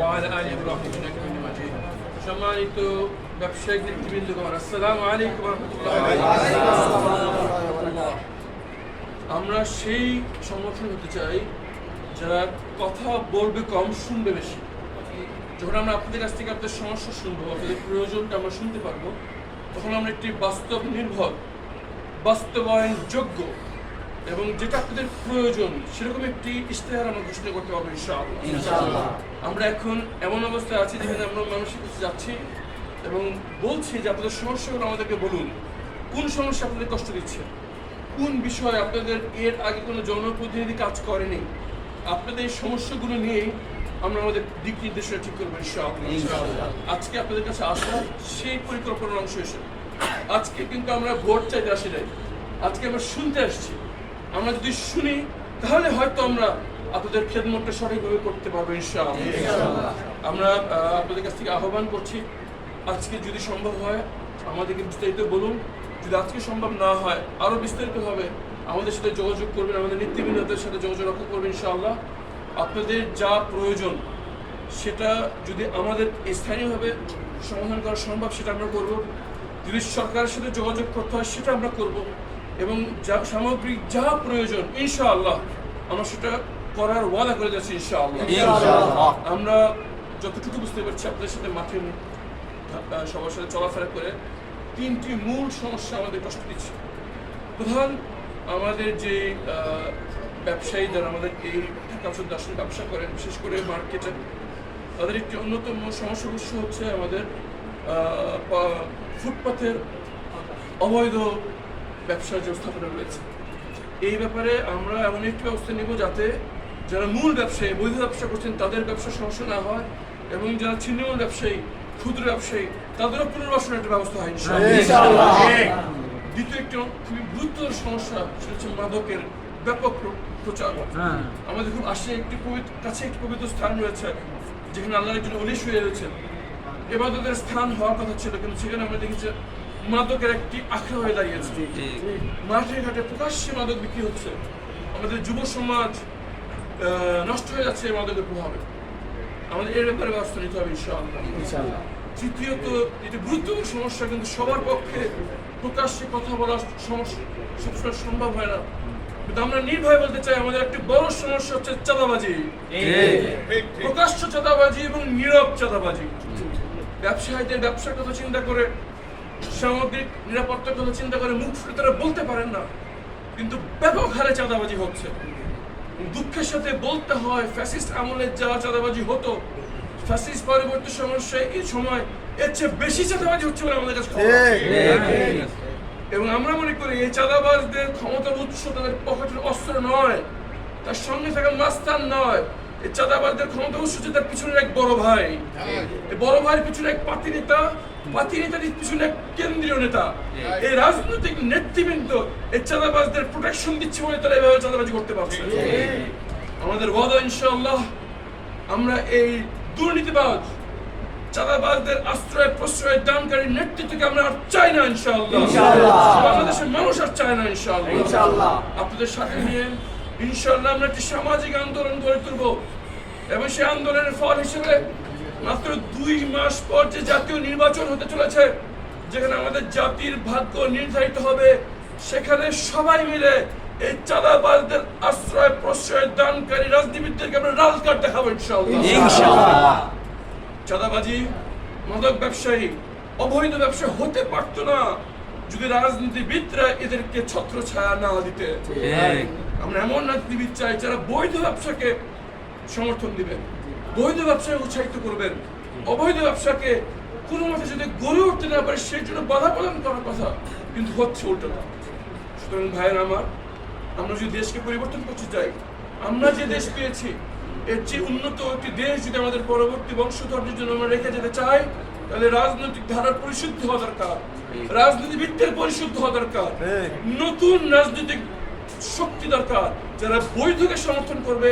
وعلى آل إبراهيم إنك حميد مجيد সম্মানিত ব্যবসায়িক নেতৃবৃন্দগণ আসসালামু আলাইকুম ওয়া রাহমাতুল্লাহ। আমরা সেই সংগঠন হতে চাই যারা কথা বলবে কম, শুনবে বেশি। যখন আমরা আপনাদের কাছ থেকে আপনাদের সমস্যা শুনবো, আপনাদের প্রয়োজনটা আমরা শুনতে পারবো, তখন আমরা একটি বাস্তব নির্ভর, বাস্তবায়নযোগ্য এবং যেটা আপনাদের প্রয়োজন সেরকম একটি ইশতেহার আমরা ঘোষণা করতে পারবো ইনশাআল্লাহ। আমরা এখন এমন অবস্থায় আছি যেখানে আমরা মানুষের কাছে যাচ্ছি এবং বলছি যে আপনাদের সমস্যাগুলো আমাদেরকে বলুন। কোন সমস্যা আপনাদের কষ্ট দিচ্ছে, কোন বিষয়ে আপনাদের এর আগে কোনো জনপ্রতিনিধি কাজ করেনি, আপনাদের এই সমস্যাগুলো নিয়েই আমরা আমাদের দিক নির্দেশনা ঠিক করবো ইনশাআল্লাহ। আজকে আপনাদের কাছে আসা সেই পরিকল্পনার অংশ হিসেবে আজকে কিন্তু আমরা ভোট চাইতে আসি নাই, আজকে আমরা শুনতে আসছি। আমরা যদি শুনি তাহলে হয়তো আমরা আপনাদের খেদমতটা সঠিকভাবে করতে পারবো ইনশাআল্লাহ। আমরা আপনাদের কাছ থেকে আহ্বান করছি, আজকে যদি সম্ভব হয় আমাদেরকে বিস্তারিত বলুন। যদি আজকে সম্ভব না হয় আরও বিস্তারিত হবে আমাদের সাথে যোগাযোগ করবেন, আমাদের নেতৃবৃন্দদের সাথে যোগাযোগ রক্ষা করবেন ইনশাআল্লাহ। আপনাদের যা প্রয়োজন সেটা যদি আমাদের স্থানীয়ভাবে সমাধান করা সম্ভব সেটা আমরা করব। যদি সরকারের সাথে যোগাযোগ করতে হয় সেটা আমরা করব এবং যা সামগ্রিক যা প্রয়োজন ইনশাআল্লাহ আমরা সেটা করার ওয়াদা করে যাচ্ছি ইনশাআল্লাহ। আমরা যতটুকু বুঝতে পারছি আপনাদের সাথে মাঠে সবার সাথে চলাফেরা করে তিনটি মূল সমস্যা আমাদের কষ্ট দিচ্ছে। প্রধান, আমাদের যে ব্যবসায়ী যারা আমাদের এই ঢাকা অঞ্চলে আসলে ব্যবসা করেন, বিশেষ করে মার্কেটে, তাদের একটি অন্যতম সমস্যা হচ্ছে আমাদের ফুটপাথের অবৈধ ব্যবসার যে স্থাপনা রয়েছে। এই ব্যাপারে আমরা এমন একটি ব্যবস্থা নেব যাতে যারা মূল ব্যবসায়ী, বৈধ ব্যবসা করছেন তাদের ব্যবসার সমস্যা না হয় এবং যারা ছিন্নমূল ব্যবসায়ী, ক্ষুদ্র ব্যবসায়ী, তাদেরও পুনর্বাসনের একটা ব্যবস্থা হয় ইনশাআল্লাহ। দ্বিতীয় একটি খুবই গুরুত্বপূর্ণ সমস্যা সেটা হচ্ছে মাদকের ব্যাপক প্রচার। আমাদের খুব কাছে একটি পবিত্র স্থান রয়েছে যেখানে আল্লাহর একজন ওলি শুয়ে রয়েছেন, ইবাদতের স্থান হওয়ার কথা ছিল, কিন্তু সেখানে আমরা দেখেছি মাদকের একটি আখড়া হয়ে দাঁড়িয়েছে। মাঠে ঘাটে প্রকাশ্যে মাদক বিক্রি হচ্ছে। আমাদের যুব সমাজ নষ্ট হয়ে যাচ্ছে এই মাদকের প্রভাবে। আমাদের এর ব্যাপারে ব্যবস্থা নিতে হবে ইনশাআল্লাহ। তৃতীয়ত, এটি গুরুত্বপূর্ণ সমস্যা, কিন্তু সবার পক্ষে প্রকাশ্যে কথা বলা সমস্যা সবসময় সম্ভব হয় না, কিন্তু আমরা নির্ভয় বলতে চাই আমাদের একটি বড় সমস্যা হচ্ছে চাঁদাবাজি, প্রকাশ্য চাঁদাবাজি এবং নীরব চাঁদাবাজি। ব্যবসায়ীদের ব্যবসার কথা চিন্তা করে, সামগ্রিক নিরাপত্তার কথা চিন্তা করে মুখ ফুটে তারা বলতে পারেন না, কিন্তু ব্যাপক হারে চাঁদাবাজি হচ্ছে। দুঃখের সাথে বলতে হয় ফ্যাসিস্ট আমলে যা চাঁদাবাজি হতো, ফ্যাসিস্ট পরবর্তী সমস্যায় এই সময় এর চেয়ে বেশি চাঁদাবাজি হচ্ছে বলে আমাদের কাছে। এবং আমরা মনে করি এই চাঁদাবাজদের ক্ষমতার উৎস তাদের পকেটের অস্ত্র নয়, তার সঙ্গে থাকা মাস্তান নয়। এই চাঁদাবাজদের ক্ষমতার উৎস হচ্ছে তার পিছনের এক বড় ভাই, এই বড় ভাইয়ের পিছনে এক পাতি নেতা, পাতি নেতার পিছনে এক কেন্দ্রীয় নেতা। এই রাজনৈতিক নেতৃবৃন্দ এই চাঁদাবাজদের প্রোটেকশন দিচ্ছে বলে তারা এভাবে চাঁদাবাজি করতে পারছে। আমাদের ওয়াদা ইনশাআল্লাহ, আমরা এই দুর্নীতিবাজ চাঁদাবাজদের আশ্রয় প্রশ্রয় দানকারী নেতৃত্বকে আমরা আর চাই না ইনশাআল্লাহ। বাংলাদেশের মানুষ আর চায় না ইনশাআল্লাহ। আপনাদের সাথে নিয়ে ইনশাআল্লাহ আমরা একটি সামাজিক আন্দোলন গড়ে তুলব এবং সেই আন্দোলনের ফল হিসেবে মাত্র 2 মাস পর যে জাতীয় নির্বাচন হতে চলেছে, যেখানে আমাদের জাতির ভাগ্য নির্ধারিত হবে, সেখানে সবাই মিলে এই চাঁদাবাজদের আশ্রয় প্রশ্রয় দানকারী রাজনীতিবিদদেরকে আমরা লাল কার্ড দেখাবো ইনশাআল্লাহ। চাঁদাবাজি, মাদক ব্যবসায়ী, অবৈধ ব্যবসা হতে পারত না যদি রাজনীতিবিদরা এদেরকে ছত্রছায়া না দিতে। আমরা এমন রাজনীতিবিদ চাই যারা বৈধ ব্যবসাকে সমর্থন দিবেন, বৈধ ব্যবসায় উৎসাহিত করবেন, অবৈধ ব্যবসাকে কোনো মতে যদি গড়ে উঠতে না পারে সেই জন্য বাধা প্রদান করার কথা, কিন্তু হচ্ছে উল্টোটা। সুতরাং ভাইয়ের আমার, আমরা যদি দেশকে পরিবর্তন করতে চাই, আমরা যে দেশ পেয়েছি এর চেয়ে উন্নত একটি দেশ যদি আমাদের পরবর্তী বংশধরদের জন্য আমরা রেখে যেতে চাই, তাহলে রাজনৈতিক ধারার পরিশুদ্ধ হওয়া দরকার, রাজনীতিবিদদের পরিশুদ্ধ হওয়া দরকার, নতুন রাজনৈতিক শক্তি দরকার যারা বৈধকে সমর্থন করবে,